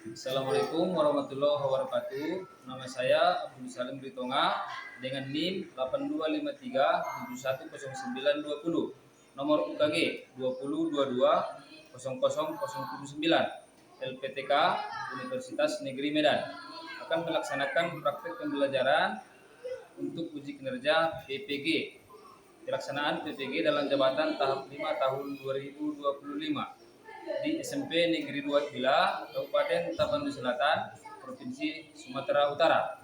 Assalamualaikum warahmatullahi wabarakatuh. Nama saya Abdul Salim Ritonga dengan NIM 8253710920. Nomor UKG 2022000079. LPTK Universitas Negeri Medan akan melaksanakan praktek pembelajaran untuk uji kinerja PPG. Pelaksanaan PPG dalam jabatan tahap 5 tahun 2025 di SMP Negeri 2 Bila, Kabupaten Tapanuli Selatan, Provinsi Sumatera Utara.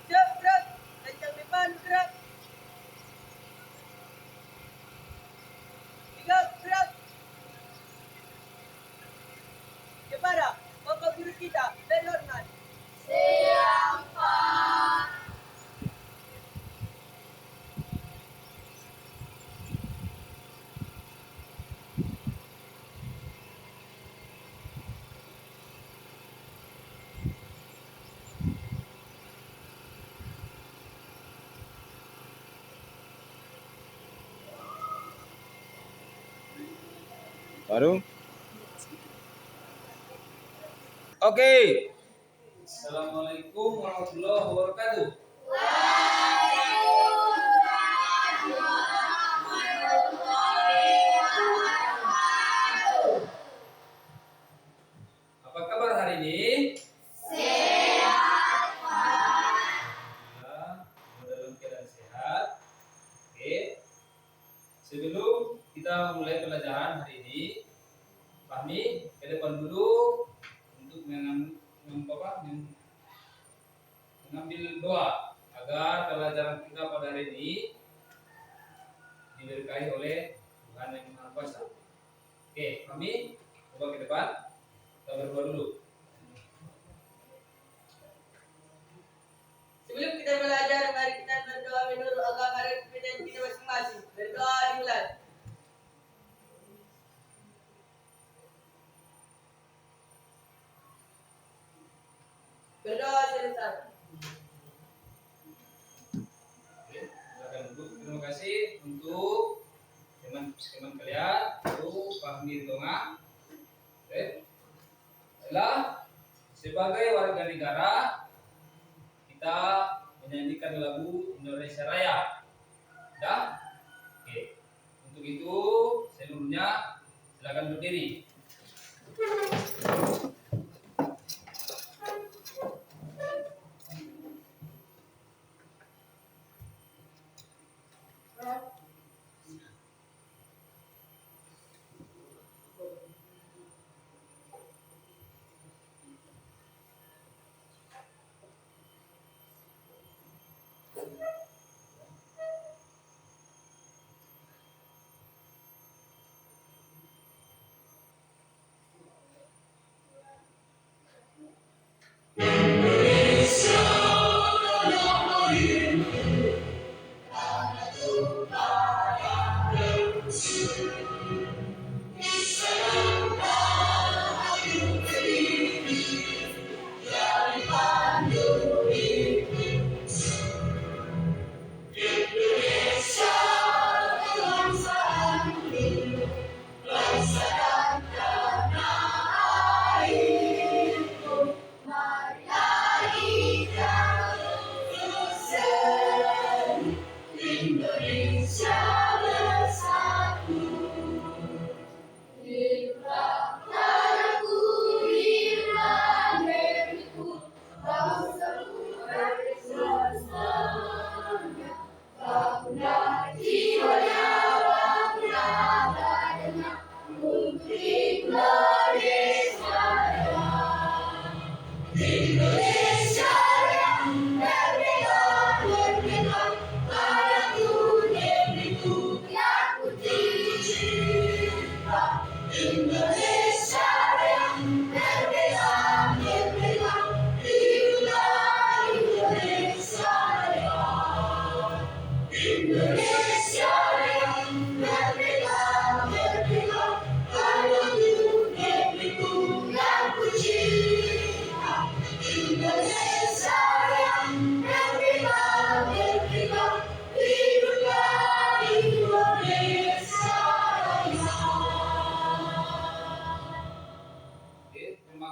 Siap, gerak. Kencang depan, gerak. Tiga, gerak. Kepada Bapak Guru kita, Belorman. Baru? Oke. Assalamualaikum warahmatullahi wabarakatuh. Apa kabar hari ini? Alhamdulillah, dalam keadaan sehat. Oke. Sebelum kita mulai pelajaran hari ini, Fahmi ke depan dulu untuk mengambil doa agar pelajaran kita pada hari ini diberkahi oleh Tuhan yang Maha Kuasa. Oke, Fahmi, coba ke depan. Kita berdoa dulu. Sebelum kita belajar, mari kita berdoa menurut agama dan kepercayaan kita masing-masing. Berdoa dimulai. Berdoa selesai. Oke, silakan duduk. Terima kasih untuk teman-teman kalian. Itu Fahmi di tengah. Oke. Baiklah, sebagai warga negara kita menyanyikan lagu Indonesia Raya. Ya? Oke. Untuk itu seluruhnya silakan berdiri.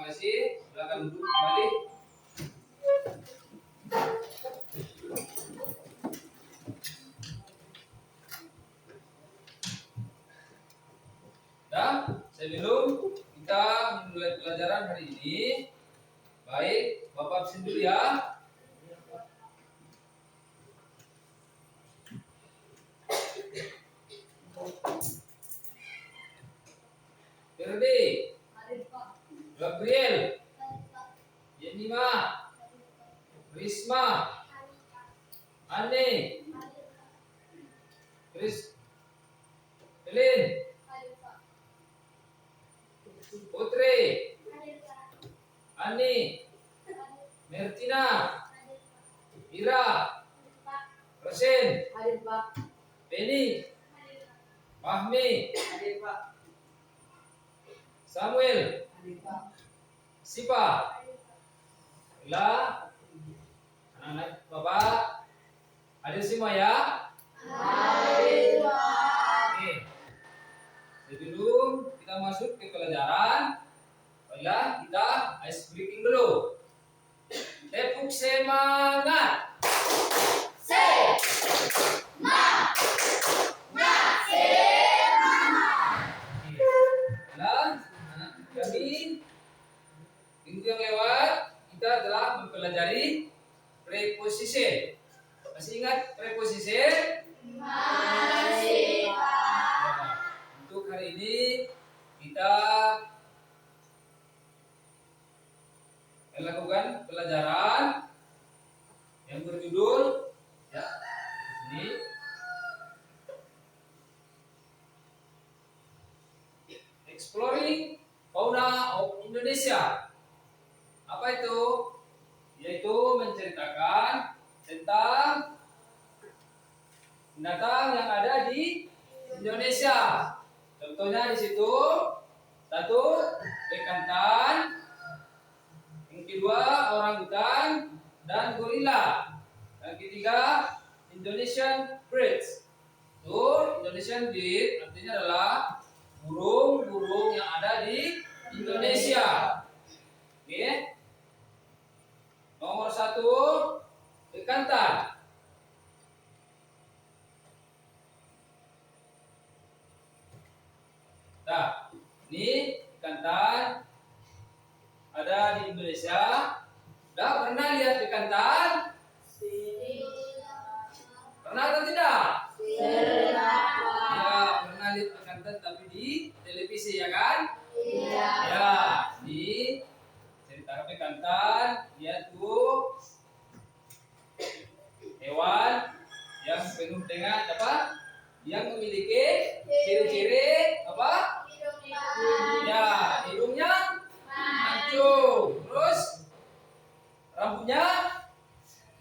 kasih. Silakan duduk kembali. Nah, sebelum kita memulai pelajaran hari ini, baik, Bapak absen dulu ya. Ferdi, Gabriel, Yenima, Risma, Ani, Chris, Elin, Putri, Ani, Mertina, Ira, Rosen, Hadir Pak. Penny, Fahmi, Hadir Pak. Samuel, Hadir Pak. Sipa, Ila, anak-anak Bapak, hadir semua ya. Hadir Pak. Oke. Sebelum kita masuk ke pelajaran, baiklah kita ice breaking dulu. Tepuk semangat. Baiklah, kami minggu yang lewat kita telah mempelajari preposition. Masih ingat preposition? Masih Pak. Untuk hari ini kita lakukan pelajaran yang berjudul ya ini Exploring Fauna of Indonesia. Apa itu? Yaitu menceritakan tentang binatang yang ada di Indonesia. Contohnya di situ satu bekantan, yang kedua orangutan dan gorila, yang ketiga Indonesian birds. Itu Indonesian bird artinya adalah burung-burung yang ada di Indonesia. Oke. Nomor satu bekantan. Nah, ini bekantan ada di Indonesia. Udah pernah lihat bekantan? Pernah atau tidak? Ya, pernah lihat bekantan tapi di televisi ya kan? Ya, di cerita bekantan dia tuh hewan yang penuh dengan apa? Yang memiliki ciri-ciri apa? Ya, hidungnya mancung, terus rambutnya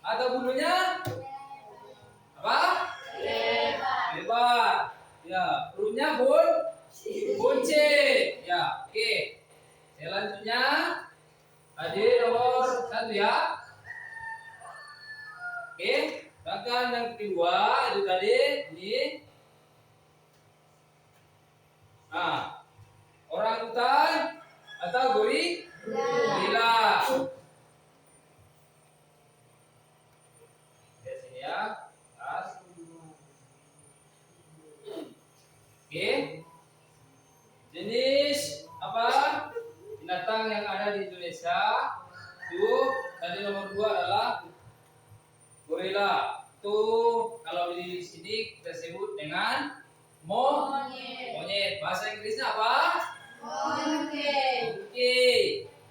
atau bulunya apa? Lebar. Ya, perutnya buncit. Ya, oke. Selanjutnya ada nomor satu ya. Oke, sedangkan yang kedua itu tadi ini. Nah, orangutan atau gorila. Di sini ya. Tas. Oke. Jenis apa? Binatang yang ada di Indonesia. Itu tadi nomor 2 adalah gorila. Itu kalau di sini kita sebut dengan monyet. Bahasa Inggrisnya apa? Oke.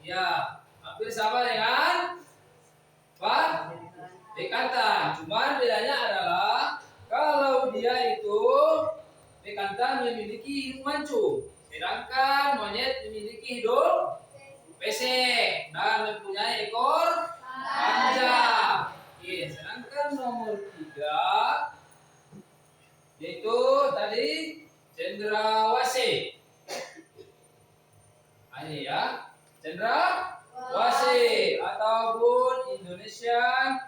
Ya, hampir sama dengan apa? Bekantan. Cuman bedanya adalah kalau dia itu bekantan memiliki hidung mancung, sedangkan monyet memiliki hidung pesek dan mempunyai ekor panjang. Oke, sedangkan nomor 3 yaitu tadi cendrawasih. Ini ya, cendrawasih ataupun Indonesian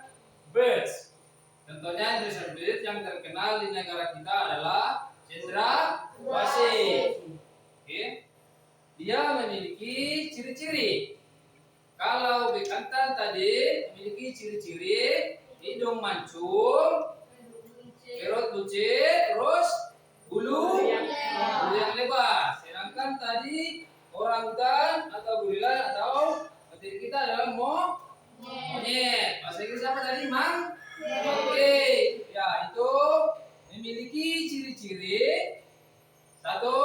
birds. Contohnya Indonesian birds yang terkenal di negara kita adalah cendrawasih. Oke. Dia memiliki ciri-ciri. Kalau bekantan tadi memiliki ciri-ciri hidung mancung, perut buncit, terus bulu yang lebar. Sedangkan tadi orangutan atau gorila atau materi kita adalah monyet. Bahasa Inggris apa tadi, Mang? Oke, ya itu memiliki ciri-ciri satu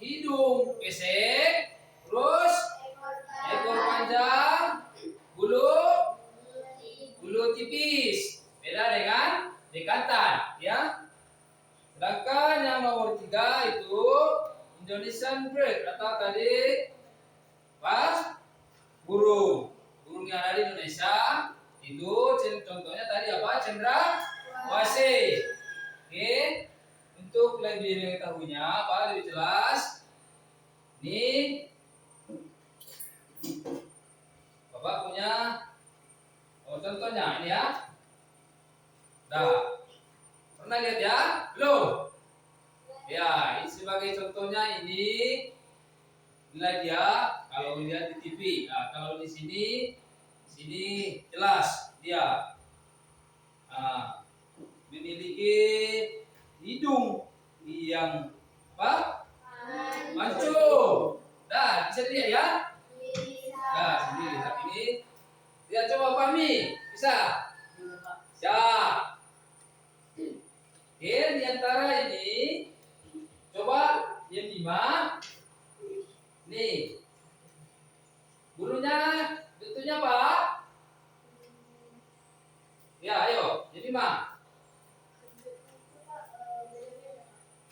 hidung pesek, terus ekor panjang, bulu tipis. Beda dengan bekantan, ya. Sedangkan yang nomor 3 itu Indonesian bird atau tadi burung yang ada di Indonesia itu contohnya tadi apa? Cendrawasih. Oke, untuk lebih mengetahuinya apa lebih jelas, ini Bapak punya contohnya ini ya. Dah, pernah lihat ya? Belum? Ya, ini sebagai contohnya ini inilah dia kalau lihat di TV. Nah, kalau di sini jelas dia memiliki hidung yang apa? Mancung. Nah, bisa dilihat ya? Nah, sendiri. Tapi ini dia coba pahami. Bisa? Ya. Oke, di antara ini coba yang 5. Nih. Bulunya bentuknya apa? Ya, ayo. Yang 5.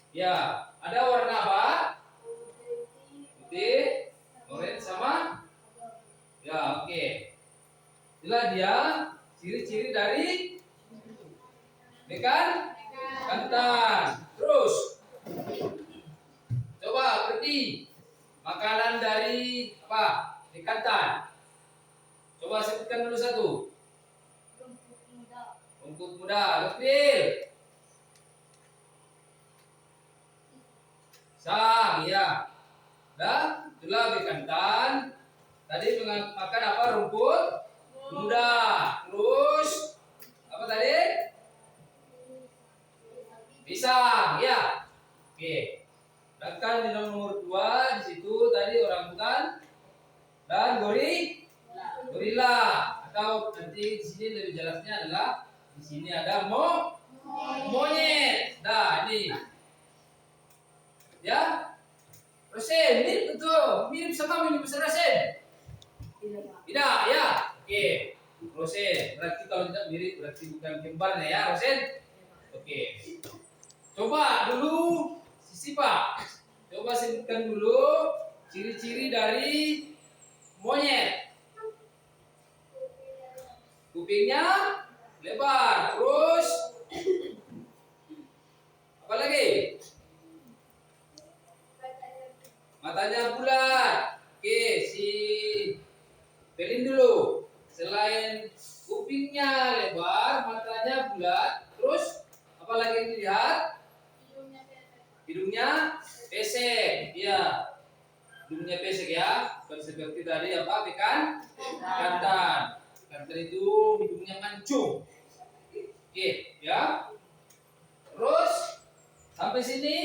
Ya, ada warna apa? Putih, oranye sama? Ya, oke. Inilah dia ciri-ciri dari bekantan. Terus coba berarti makanan dari apa? Bekantan. Coba sebutkan dulu satu. Rumput muda, betul. Sang, ya. Dan itulah bekantan. Tadi makan apa? Rumput muda. Terus apa tadi? Pisang, ya. Oke. Sedangkan di nomor 2 di situ tadi orangutan dan gorila. Atau nanti di sini lebih jelasnya adalah di sini ada monyet. Nah, ini. Ya. Rosen, mirip betul. Mirip sama mini besar Rosen. Tidak, ya. Oke. Rosen. Berarti kalau tidak mirip berarti bukan kembarnya ya, Rosen. Oke. Coba dulu sisi Pak. Coba sebutkan dulu ciri-ciri dari monyet. Kupingnya lebar, terus apa lagi? Matanya bulat. Oke, si Pelin dulu. Selain kupingnya lebar, matanya bulat, terus apa lagi yang dilihat? Hidungnya pesek. Ya. Hidungnya pesek ya. Bukan seperti tadi apa? Bekantan. Bekantan itu hidungnya mancung. Oke, ya. Terus sampai sini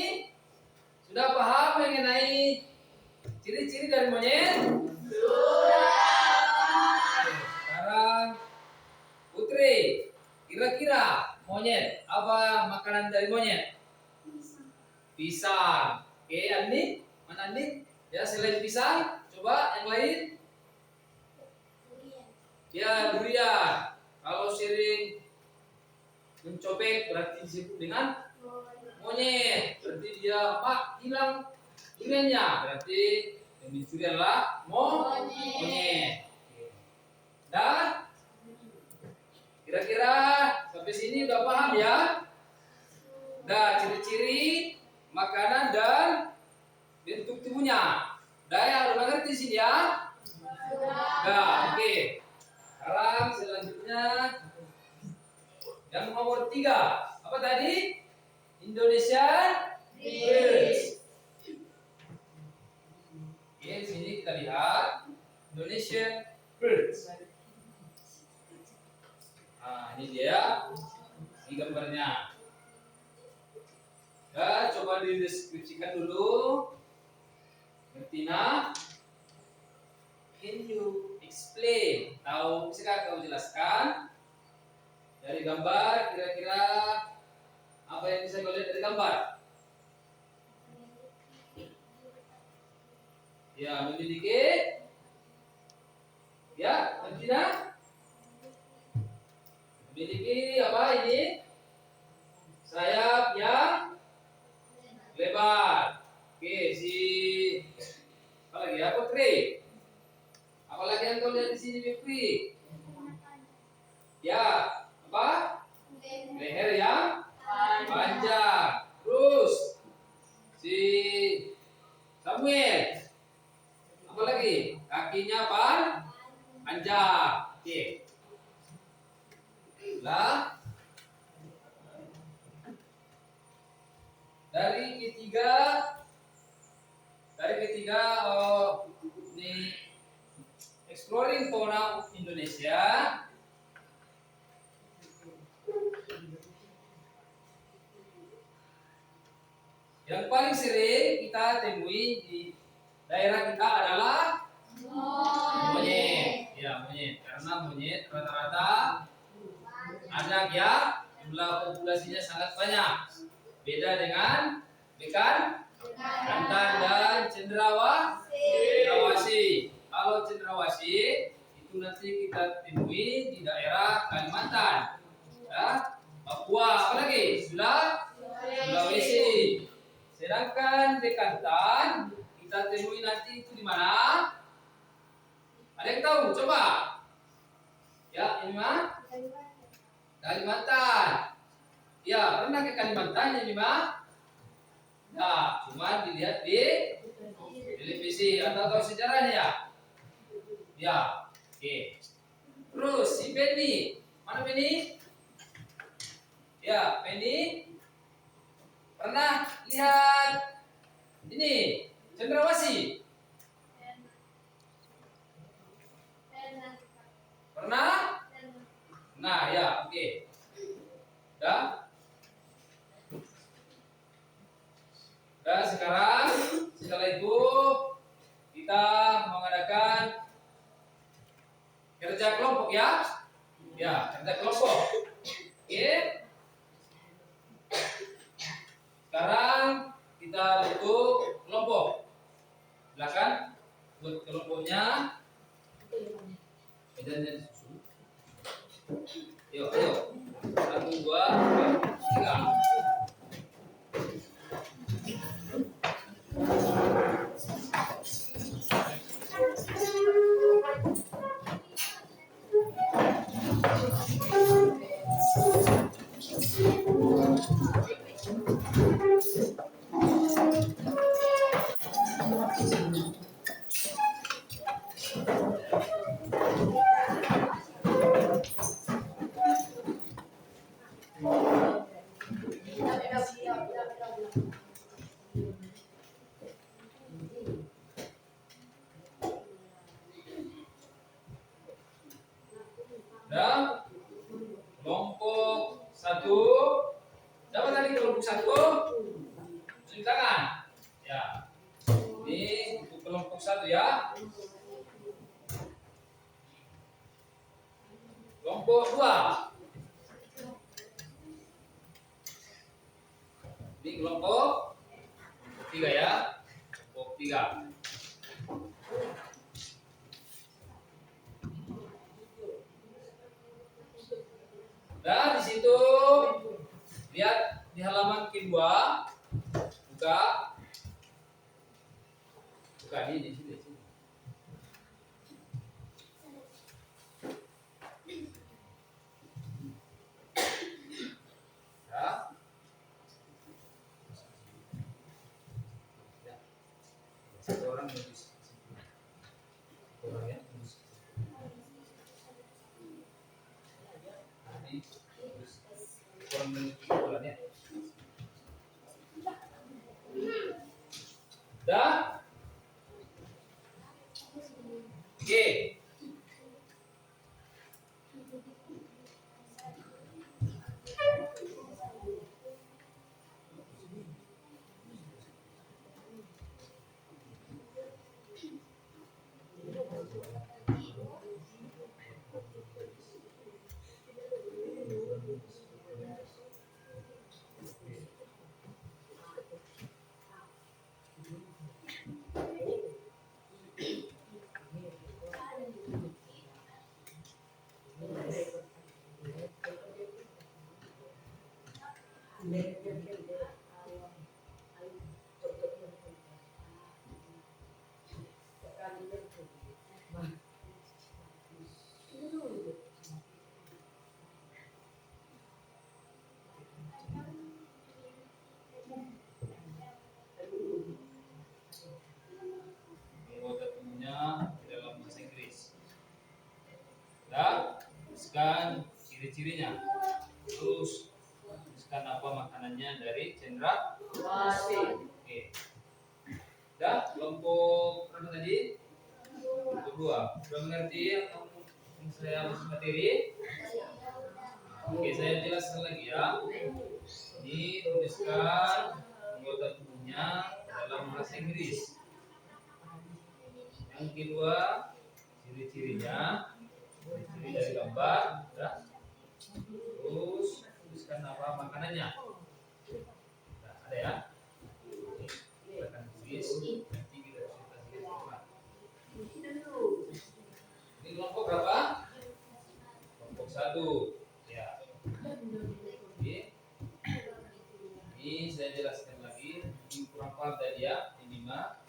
sudah paham mengenai ciri-ciri dari monyet? Sekarang Putri, kira-kira monyet apa makanan dari monyet? Pisang. Oke, Andi, mana Andi? Ya, selain pisang, coba yang lain. Ya, durian. Kalau sering mencopet berarti disebut dengan monyet. Berarti dia apa? Hilang duriannya. Berarti yang dicuri adalah monyet. Dan kira-kira sampai sini udah paham ya? Nah, ciri-ciri makanan dan bentuk tubuhnya. Daya udah ngerti di sini ya? Nah, oke. Sekarang selanjutnya yang nomor 3. Apa tadi? Indonesian birds. Oke, di sini kita lihat Indonesian Fruits. Nah, ini dia. Ini gambarnya. Ya, coba dideskripsikan dulu. Bertina, can you explain? Tahu, bisa kamu jelaskan dari gambar kira-kira apa yang bisa kau lihat dari gambar? Ya, memiliki. Ya, Bertina. Memiliki apa ini? Sayap yang lebar. Oke, si apa lagi? Apa Putri? Apalagi yang kau lihat di sini, Putri? Ya, apa? Leher yang panjang. Terus si Samuel. Apa lagi? Kakinya panjang. Oke. Lah, dari ketiga ini exploring fauna of Indonesia. Yang paling sering kita temui di daerah kita adalah monyet. Ya, monyet. Karena monyet rata-rata anak ya, jumlah populasinya sangat banyak. Beda dengan ikan jantan dan cendrawasih. Kalau cendrawasih itu nanti kita temui di daerah Kalimantan, ya, Papua, apalagi Sulawesi. Sedangkan bekantan kita temui nanti itu di mana? Ada yang tahu? Coba. Ya, ini mah Kalimantan. Ya, pernah ke Kalimantan ini mah? Ya, cuma dilihat di televisi atau tahu sejarahnya ya. Ya, oke. Terus si Penny, mana Penny? Ya, Penny pernah lihat ini cendrawasih? Pernah? Nah, ya, oke. Ya. Dan sekarang setelah itu kita mengadakan kerja kelompok ya. Ya, kerja kelompok. Oke. Sekarang kita bentuk kelompok. Silakan buat kelompoknya. Medannya susu. Ayo, ayo. 1, 2, 3. Dan kelompok 1. Siapa tadi kelompok 1? Cuci tangan. Ya. Ini untuk kelompok 1 ya. Kelompok 2. Ini kelompok 3 ya. Kelompok 3. Dan di situ lihat di halaman kedua, buka ini di sini. Ya. Satu orang nulis. Orang ya nulis. Ini nulis. Orang nulis ya. Dah. Oke. Anggota tubuhnya di dalam bahasa Inggris. Ya, tuliskan ciri-cirinya. Terus tuliskan apa makanannya dari Cendra. Oke. Dah, kelompok berapa tadi? Kelompok 2. Sudah mengerti apa yang saya masuk materi? Oke, saya jelaskan lagi ya. Ini tuliskan anggota tubuhnya dalam bahasa Inggris. Yang kedua, ciri-cirinya, ciri dari gambar, ya. Terus tuliskan apa makanannya. Nah, ada ya. Oke, kita akan tulis. Nanti kita presentasikan semua. Ini kelompok berapa? Kelompok 1. Ya. Oke. Ini saya jelaskan lagi. Ini kurang paham tadi ya. Ini 5.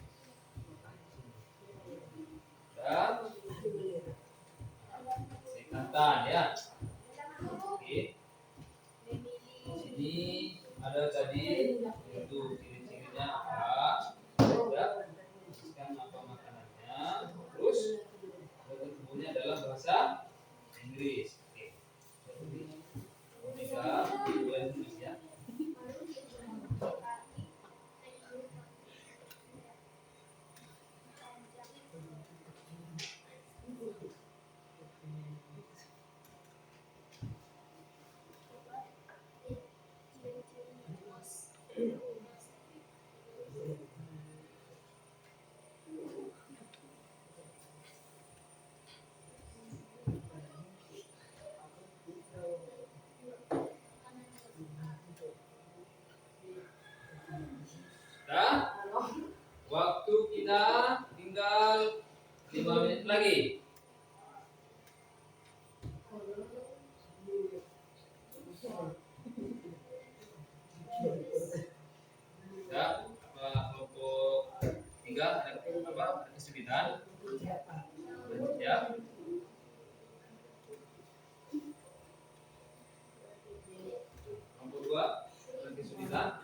Dan Sekatan ya. Oke. Sini ada tadi itu ciri-cirinya apa? Ya. Tuliskan apa makanannya. Terus tubuhnya dalam bahasa Inggris. Oke. Jadi Omega mulai tulis ya. Dah, waktu kita tinggal 5 menit lagi. Ya, apa kelompok 3 ada apa? Ada kesulitan? Ya. Kelompok 2 ada kesulitan?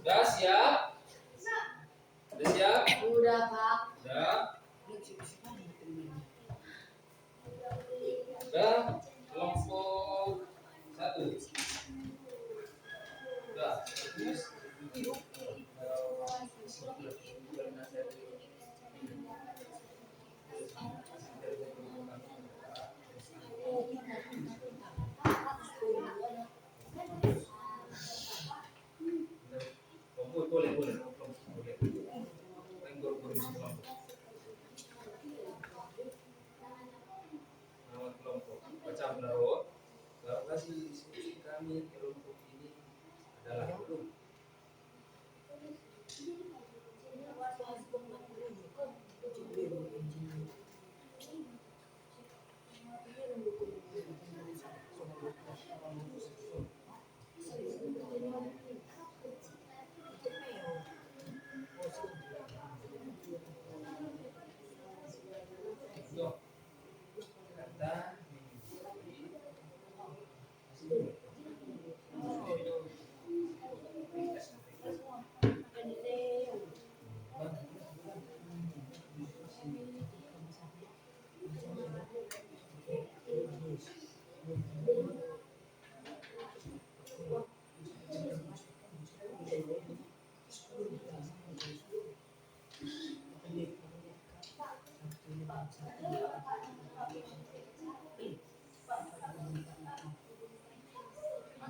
Sudah siap? Sudah siap? Udah, Pak. Sudah. Sudah. Kelompok 1. Sudah. Terus. Boleh, boleh. Boleh. Nama kelompok baca menurut lokasi diskusi kami kelompok ini adalah belum.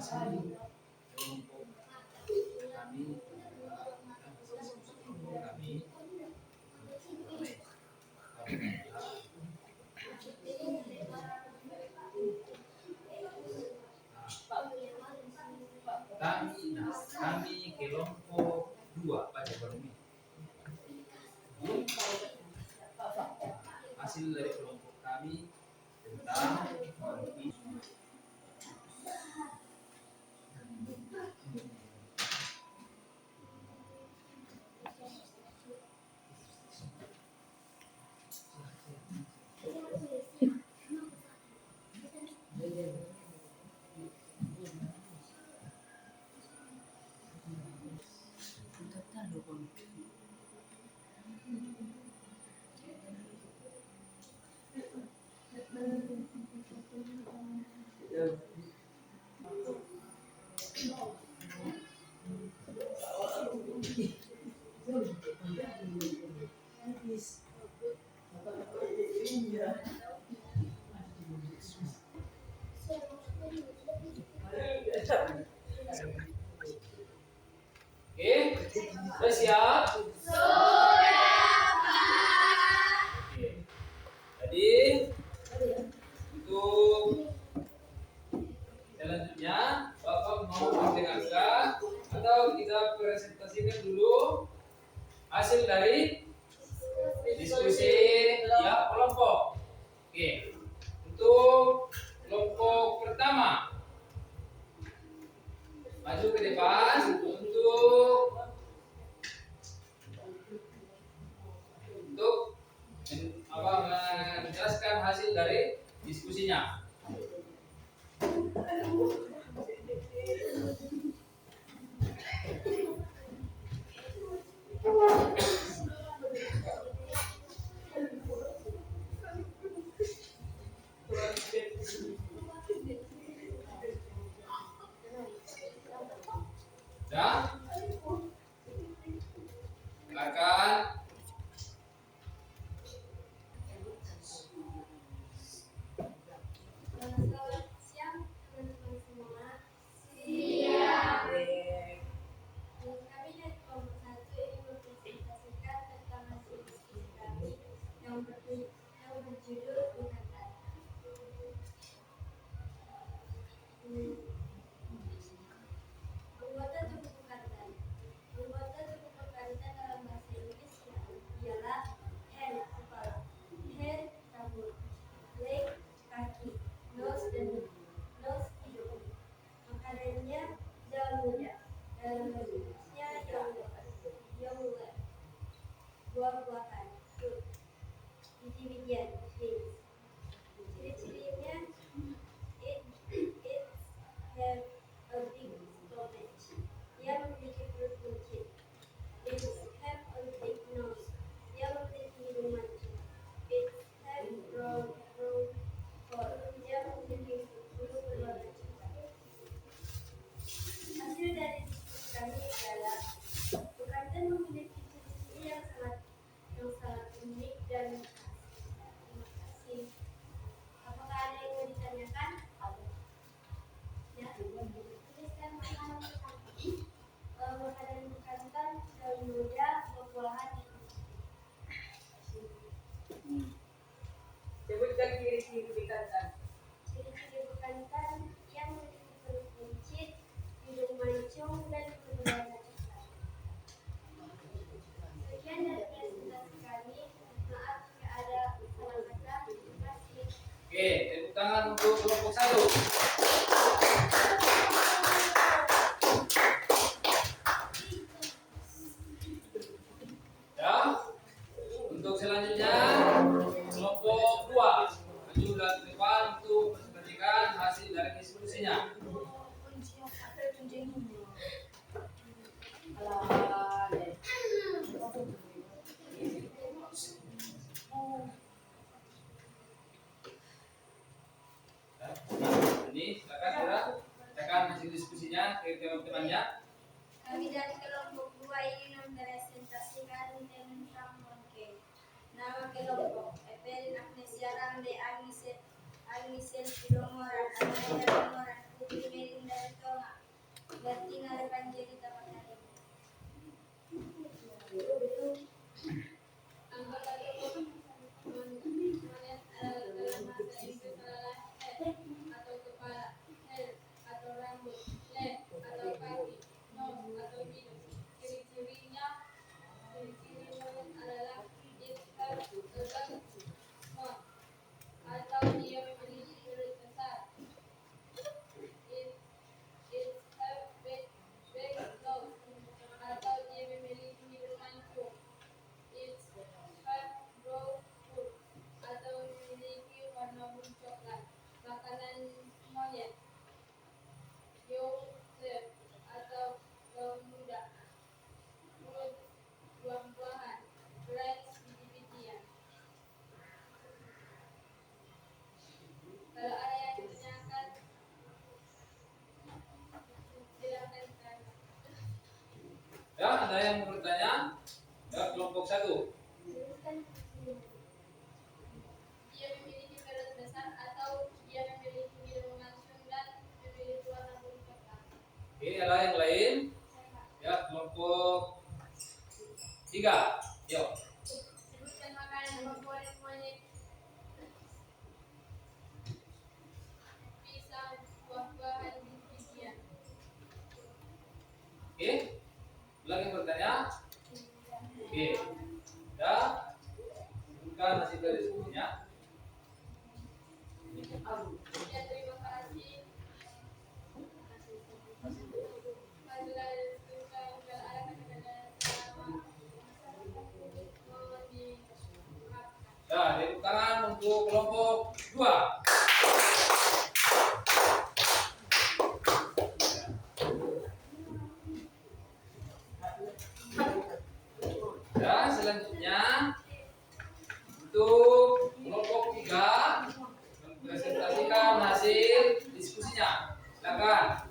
Hasil kelompok kami kami kelompok dua baca baru ini. Hasil dari kelompok kami tentang Oke, sudah siap? Oke. Jadi untuk selanjutnya Bapak mau mendengarkan atau kita presentasikan dulu hasil dari diskusi ya kelompok. Oke. Untuk kelompok pertama maju ke depan untuk menjelaskan hasil dari diskusinya. Ya, silakan. Selamat siang teman-teman semua. Siang. Kami dari kelompok 1 ingin mempresentasikan tentang hasil diskusi kami yang berjudul Ikatan. Anggota tubuh bekantan. Anggota tubuh bekantan dalam bahasa Inggris ialah hand kepala, head rambut, leg kaki, nose dan nose hidung. Makanannya daun muda, dalam bahasa Inggrisnya young lad. Buah-buahan, fruit. Biji-bijian, beans. Ciri-cirinya it have a big stomach. Ia memiliki perut buncit. It have a big nose. Ia memiliki hidung mancung. It have brown fur. Ia memiliki bulu berwarna coklat. Hasil dari diskusi kami adalah bekantan memiliki ciri-ciri yang sangat unik dan khas. Terima kasih. Apakah ada yang mau ditanyakan? Ya, tuliskan makanan bekantan, daun muda, buah-buahan. Sebutkan ciri-ciri bekantan. Ciri-ciri bekantan yang memiliki perut buncit, hidung mancung, dan berwarna coklat. Sekian dari presentasi kami. Maaf jika ada salah kata. Terima kasih. Oke, tepuk tangan untuk kelompok 1. Ya. Untuk selanjutnya kelompok 2 maju ke depan untuk presentasikan hasil dari diskusinya. diskusinya ke teman-temannya. Kami dari kelompok 2 ingin mempresentasikan tentang monkey. Nama kelompok Evelyn Agnesia Ramde Agnesien Silomoran Anaya Lamoran Putri Melinda Tonga Bertina Repanjeri Tamatari. Anggota kelompok monet adalah masa itu adalah head atau kepala, hair atau rambut, leg atau kaki, nose atau hidung. Ciri-ciri monet adalah it have a long mouth atau dia memiliki mulut besar. It have big nose atau dia memiliki hidung mancung. It have brown fur atau memiliki warna bulu coklat. Makanan monyet yogurt atau daun muda, mulut buah-buahan, branch biji-bijian. Kalau ada yang ditanyakan, silakan tanya. Ya, ada yang mau bertanya? Ya, kelompok 1. Dia memiliki perut besar atau dia memiliki hidung mancung dan memiliki warna bulu coklat. Oke, ada yang lain? Ya, kelompok 3. Yuk. Sebutkan makanan favorit monyet. Pisang, buah-buahan, biji-bijian. Oke. Lagi yang bertanya? Oke. Ya. Bukan hasil dari diskusinya. Ya, terima kasih. Apabila ada kata-kata mohon dimaafkan. Ya, tepuk tangan untuk kelompok 2. Dan selanjutnya untuk kelompok 3 mempresentasikan hasil diskusinya. Silakan.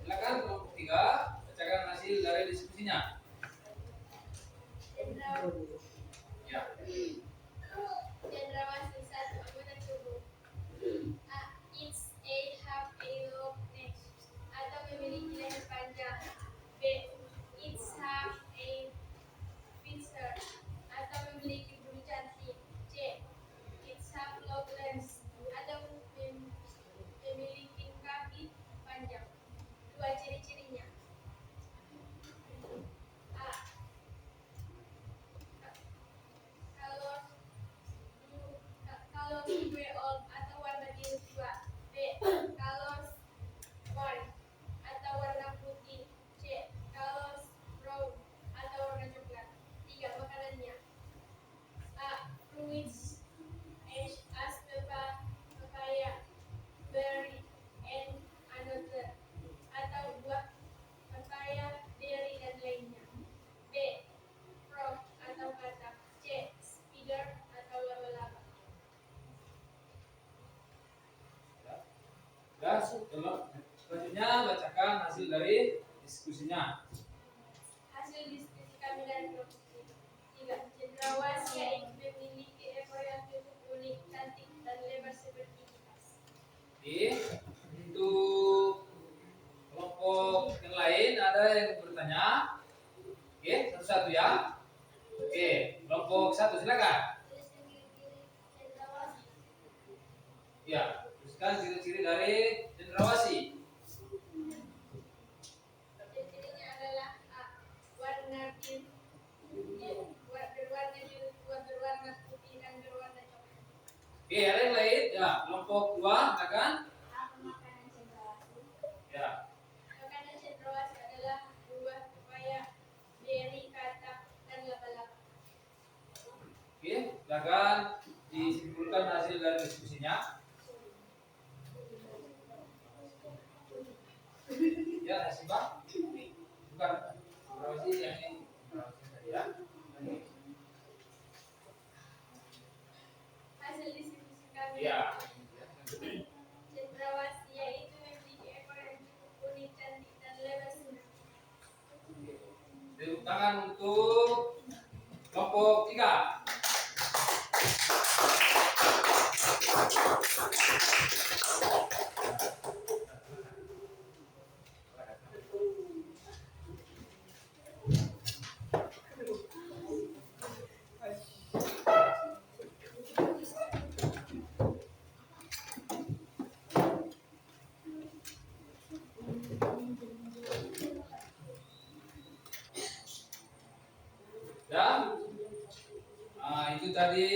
Silakan kelompok 3 bacakan hasil dari diskusinya. Ya. Cendrawasih 1. Anggota tubuh. A. Have a long neck atau memiliki leher panjang. B. Have a pincer atau memiliki bulu cantik. C. Have long legs atau memiliki kaki panjang. 2 ciri-cirinya. A. Kalau old atau warna biru tua. B. Colors white atau warna putih. C. Colors brown atau warna coklat. 3 makanannya. A. Fruits as papaya, berry, and another atau buah papaya, berry dan lainnya. B. Frog atau katak. C. Spider atau laba-laba. Ya, selanjutnya bacakan hasil dari diskusinya. Hasil diskusi kami dari kelompok 3. Cendrawasih memiliki ekor yang cukup unik, cantik, dan lebar seperti kipas. Oke, untuk kelompok yang lain ada yang bertanya? Oke, satu-satu ya. Oke, kelompok 1 silakan. Tuliskan ciri-ciri cendrawasih. Ya, tuliskan ciri-ciri dari cendrawasih. Ciri-cirinya adalah A. Warna biru, berwarna biru tua, berwarna putih, dan berwarna coklat. Oke, ada yang lain? Ya, kelompok 2 silakan. Apa makanan cendrawasih? Ya. Makanan cendrawasih adalah buah papaya, beri, katak, dan laba-laba. Oke, Silakan disimpulkan hasil dari diskusinya. Ya, Hasibah. Bukan. Berapa sih yang ini? Berapa sih tadi ya? Hasil diskusi kami. Iya. Cendrawasih yaitu memiliki ekor yang cukup unik, cantik, dan lebar sudah. Tepuk tangan untuk kelompok 3. Dan itu tadi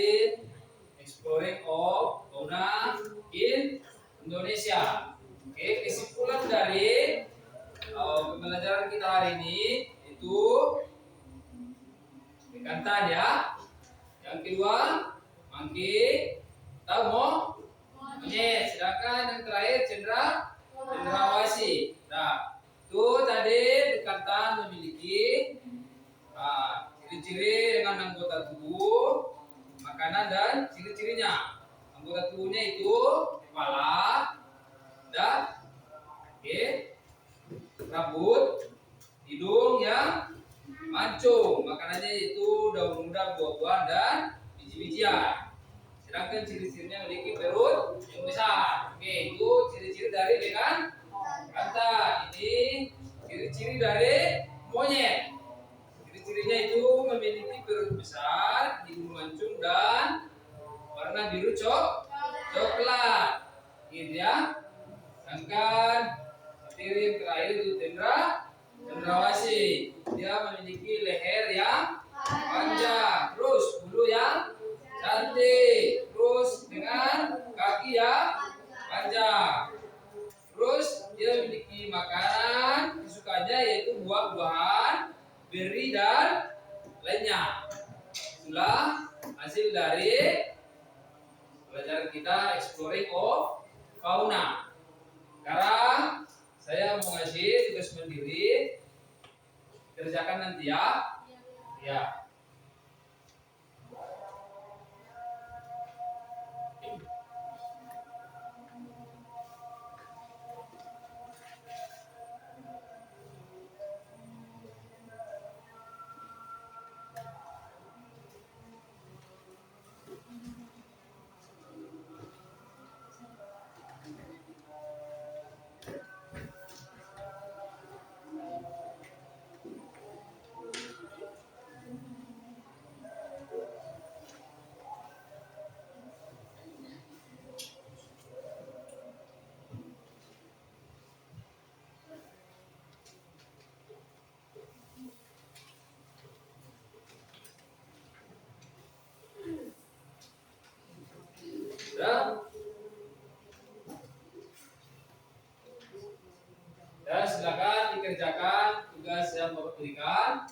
exploring of fauna in Indonesia. Oke, kesimpulan dari pembelajaran kita hari ini itu bekantan ya. Yang kedua, monkey, tahu mo? Monyet. Sedangkan yang terakhir cendrawasih. Nah, itu tadi bekantan memiliki ciri-ciri dengan anggota tubuh, makanan dan ciri-cirinya. Anggota tubuhnya itu kepala, dan rambut, hidung yang mancung. Makanannya yaitu daun muda, buah-buahan dan biji-bijian. Sedangkan ciri-cirinya memiliki perut yang besar. Oke, itu ciri-ciri dari bekantan. Ini ciri-ciri dari monyet. Ciri-cirinya itu memiliki perut besar, hidung mancung, dan warna biru coklat. Gitu ya. Sedangkan ciri yang terakhir itu cendrawasih. Dia memiliki leher yang panjang, terus bulu yang cantik, terus dengan kaki yang panjang. Terus dia memiliki makanan kesukaannya yaitu buah-buahan, beri, dan lainnya. Itulah hasil dari pelajaran kita exploring of fauna. Sekarang saya mau ngasih tugas mandiri, kerjakan nanti ya. Ya. Dan silakan dikerjakan tugas yang Bapak berikan.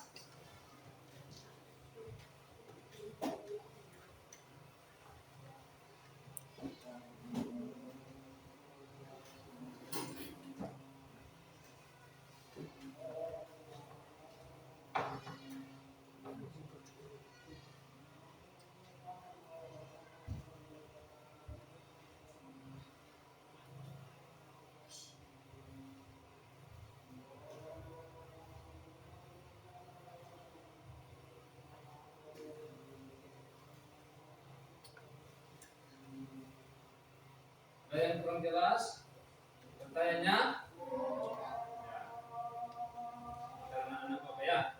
Ada yang kurang jelas? Pertanyaannya? Karena anak Bapak ya.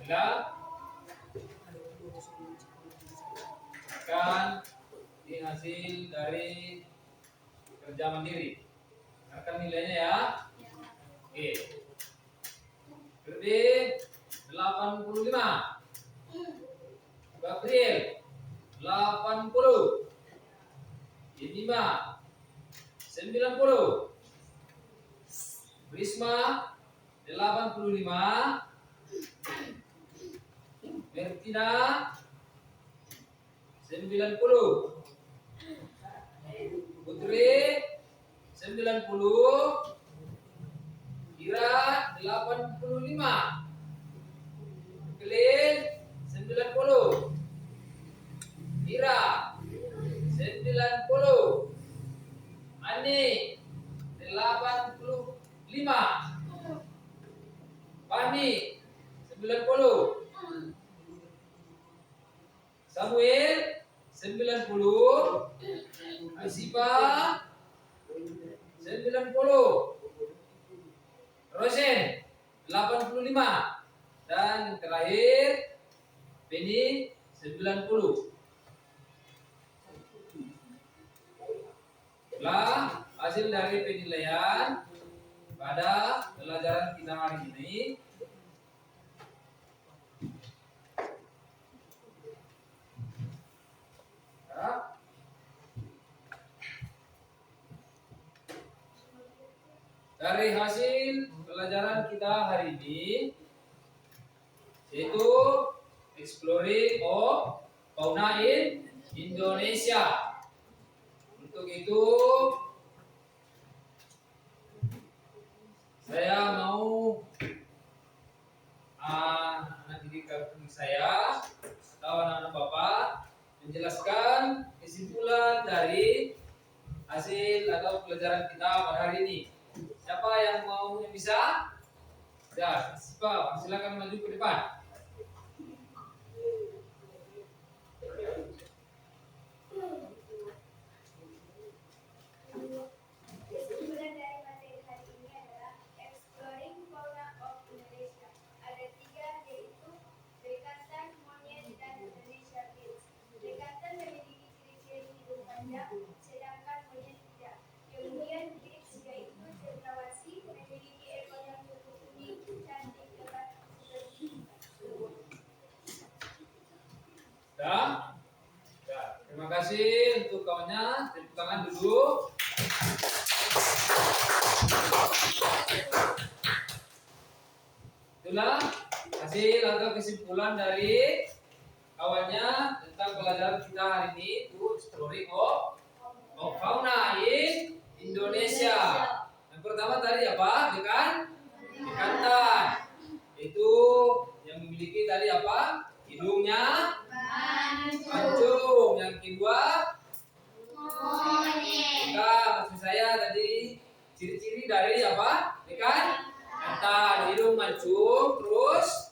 Bila akan dihasil dari kerja mandiri. Akan nilainya ya. Oke. Berarti 85. Gabriel 80. Yenima 90. Risma 85. Mertina 90. Putri 90. Ira 85. Kelin 90. Ira 90. Ani 85. Pani 90. Samuel 90. Asifa 90. Rosen 85. Dan yang terakhir Penny 90. Itulah hasil dari penilaian pada pelajaran kita hari ini. Ya. Dari hasil pelajaran kita hari ini yaitu exploring of fauna in Indonesia. Untuk itu saya mau anak didik saya atau anak-anak Bapak menjelaskan kesimpulan dari hasil atau pelajaran kita pada hari ini. Siapa yang mau bisa? Ya, silakan maju ke depan. Kesimpulan dari materi hari ini adalah exploring fauna of Indonesia. Ada 3 yaitu bekantan, monyet, dan Indonesia Bills. Bekantan memiliki ciri-ciri hidung panjang, sedangkan monyet tidak. Kemudian Bills yaitu cendrawasih memiliki ekor yang cukup unik, cantik, lebat seperti Ya. Ya, terima kasih untuk kawannya. Tepuk tangan dulu. Itulah hasil atau kesimpulan dari kawannya tentang pelajaran kita hari ini, itu exploring of fauna in Indonesia. Yang pertama tadi apa? Bekantan. Itu yang memiliki tadi apa? Hidungnya mancung. Yang kedua maksud saya tadi ciri-ciri dari apa? Bekantan, hidung mancung, terus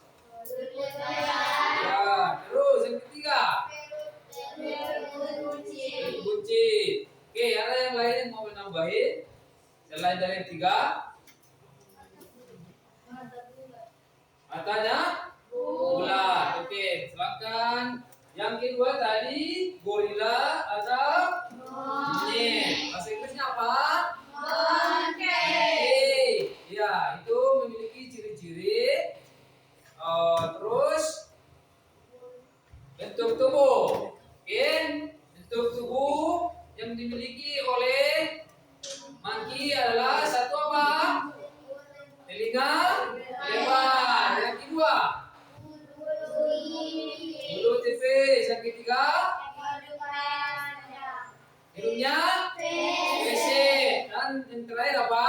ya, terus yang ketiga buncit. Oke, ada yang lain yang mau menambahin? Selain dari yang tiga, matanya bulat. Oke, silakan. Yang kedua tadi gorila atau monyet. Bahasa Inggrisnya apa? Oke, ya itu memiliki ciri-ciri terus bentuk tubuh. Oke, bentuk tubuh yang dimiliki oleh monkey adalah satu apa? Telinga lebar. Yang kedua, bulu tipis. Yang ketiga, hidungnya pesek. Dan yang terakhir apa?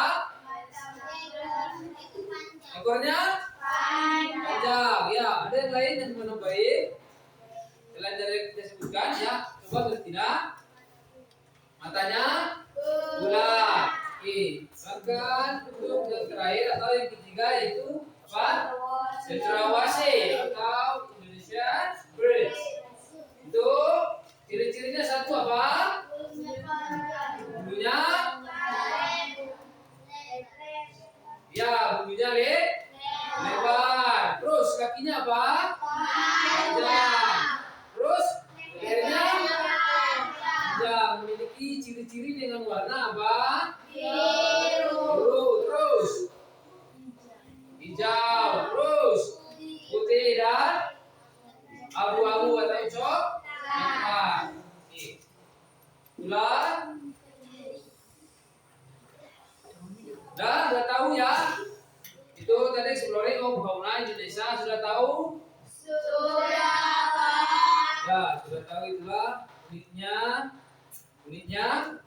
Ekornya panjang. Ya, ada yang lain yang mana baik? Selain dari yang kita sebutkan ya, coba bertindak. Matanya bulat. Oke, silakan untuk yang terakhir atau yang ketiga yaitu apa? Cendrawasih atau Indonesian birds. Itu ciri-cirinya satu apa? Bulunya ya, bulunya lebar. Terus kakinya apa? Panjang. Terus lehernya panjang. Memiliki ciri-ciri dengan warna apa? Biru. Terus hijau. Terus putih dan abu-abu atau coklat. Ular. Dan sudah tahu ya? Itu tadi exploring of fauna Indonesia sudah tahu? Ya, sudah tahu itulah uniknya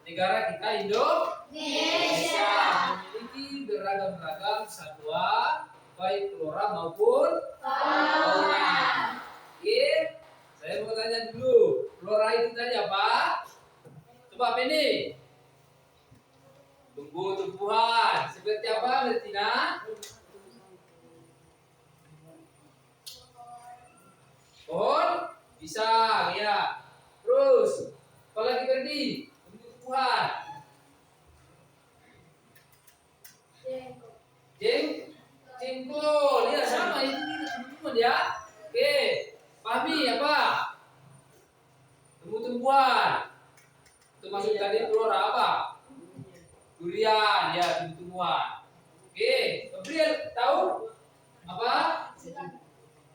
negara kita Indonesia memiliki beragam-ragam satwa baik flora maupun fauna. Oke, saya mau tanya dulu, flora itu tadi apa? Coba apa ini? Tumbuh-tumbuhan. Seperti apa, Bertina? Pohon pisang, ya. Terus, apa lagi Berdi? Tumbuh-tumbuhan. Jengkol, ya sama ini tumbuh-tumbuhan ya. Oke, pahami apa? Tumbuh-tumbuhan. Itu masuk tadi flora apa? Durian, ya tumbuh-tumbuhan. Oke, Gabriel tahu apa?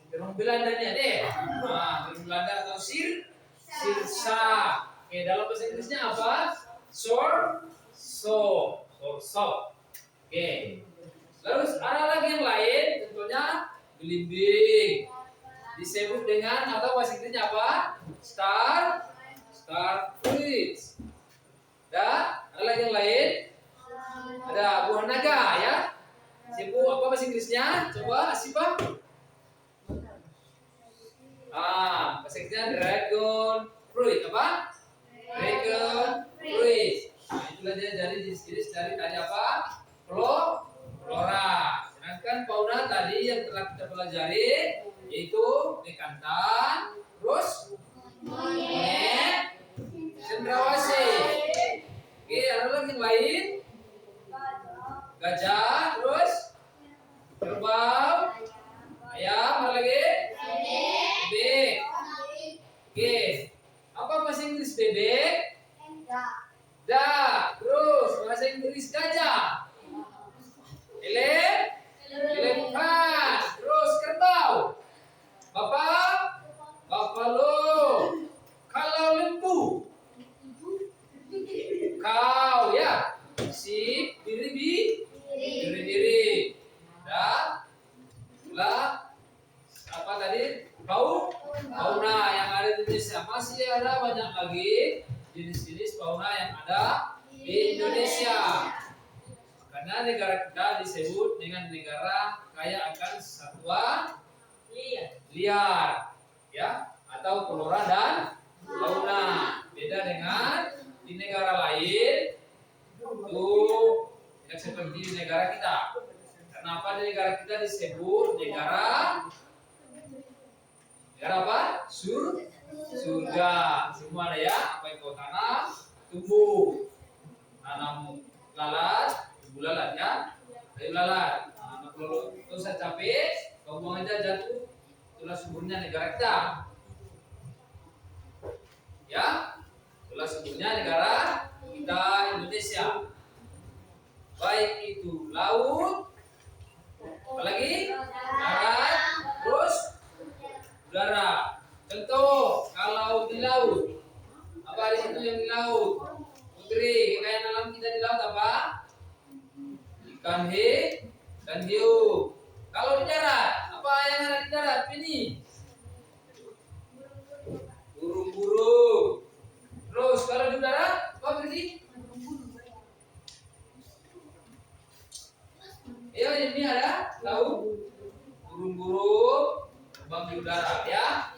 Terung Belandanya deh. Nah, terung Belanda atau sirsa. Oke, dalam bahasa Inggrisnya apa? Source. Oke. Lalu ada lagi yang lain, tentunya belimbing. Disebut dengan atau bahasa Inggrisnya apa? Starfish. Ada lagi yang lain? Ada buah naga ya. Sebut apa bahasa Inggrisnya? Coba siapa? Bahasa Inggrisnya dragon fruit apa? Dragon fruit. Nah, itulah dia dari jenis-jenis dari tadi apa? Flora. Sedangkan fauna tadi yang telah kita pelajari yaitu bekantan, terus monyet, cendrawasih. Oke, ada lagi yang lain? Gajah, terus kerbau, ayam, apa lagi? Bebek. Oke, apa bahasa Inggris bebek? Terus bahasa Inggris gajah? Elephant. Terus kerbau? Buffalo. Kalau lembu? Kau ya. Sip, biri. Apa tadi? Fauna yang ada di Indonesia. Masih ada banyak lagi jenis-jenis fauna yang ada di Indonesia. Karena negara kita disebut dengan negara kaya akan satwa liar, ya, atau flora dan fauna. Beda dengan di negara lain itu tidak seperti di negara kita. Kenapa di negara kita disebut negara apa? Surga. Semua ada ya, apa yang kau tanam tumbuh. Tanam lalat lalat ya. Kayu lalat. Nah, kalau itu saya capek, kau buang aja jatuh. Itulah sumbernya negara kita. Ya, itulah sumbernya negara kita Indonesia. Baik itu laut, apalagi darat, terus udara. Contoh kalau di laut, apa di situ yang di laut? Putri, kekayaan alam kita di laut apa? Ikan dan hiu. Kalau di darat, apa yang ada di darat? Ini burung-burung. Terus kalau di udara, apa berarti? Ya, ini ada tahu burung-burung terbang di udara ya.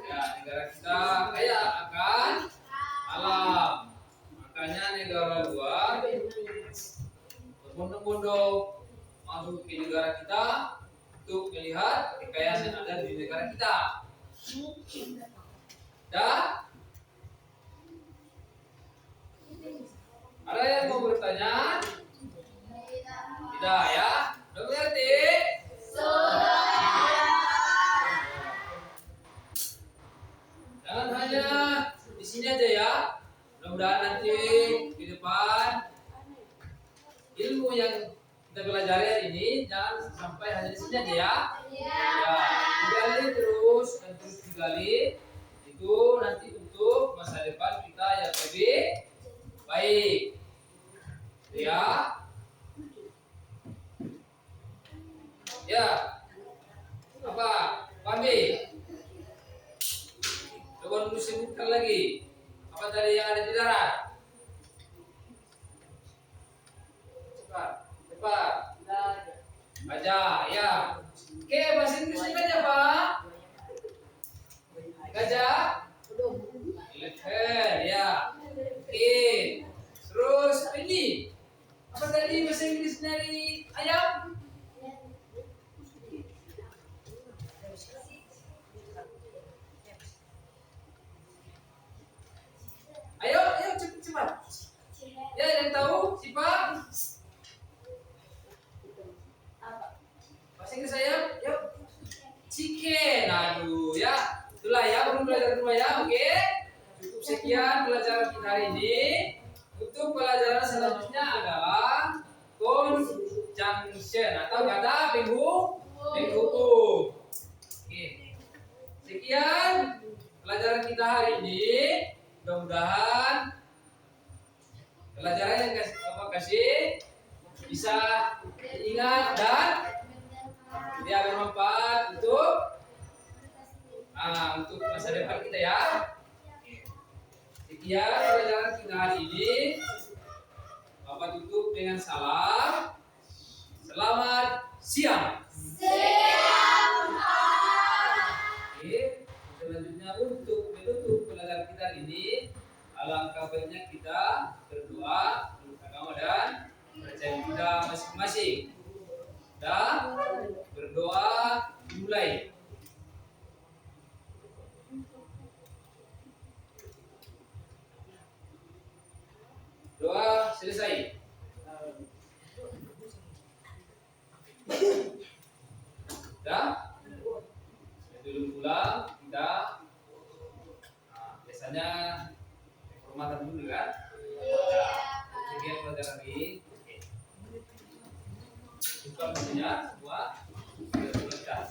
Ya, negara kita kaya akan alam. Makanya negara luar berbondong-bondong masuk ke negara kita untuk melihat kekayaan yang ada di negara kita. Ya? Ada yang mau bertanya? Tidak ya? Udah mengerti? Jangan hanya di sini aja ya. Mudah-mudahan nanti di depan ilmu yang kita pelajari hari ini jangan sampai hanya di sini aja ya. Ya, digali terus dan terus digali. Itu nanti untuk masa depan kita yang lebih baik. Ya. Ya. Apa? Pahami? Coba dulu sebutkan lagi. Apa tadi yang ada di darat? Cepat. Gajah, ya. Oke, bahasa Inggrisnya gajah apa? Gajah? Elephant, ya. Oke. Terus ini. Apa tadi bahasa Inggris dari ayam? Ayo cepat. Ya, yang tahu siapa? Bahasa Inggris ayam? Yuk. Chicken. Aduh, ya. Itulah ya, belum belajar dulu ya. Oke. Cukup sekian pelajaran kita hari ini. Untuk pelajaran selanjutnya adalah conjunction atau kata penghubung. Oke. Sekian pelajaran kita hari ini. Mudah-mudahan pelajaran yang Bapak kasih bisa diingat dan dia bermanfaat untuk masa depan kita ya. Sekian pelajaran kita hari ini. Bapak tutup dengan salam. Selamat siang. Oke, selanjutnya untuk menutup pelajaran kita ini, alangkah baiknya kita berdoa menurut agama dan percaya kita masing-masing. Dan berdoa dimulai. Doa selesai. Dah? Sebelum pulang kita biasanya penghormatan dulu kan? Sekian pelajaran ini. Buka mesinnya semua. Sudah selesai.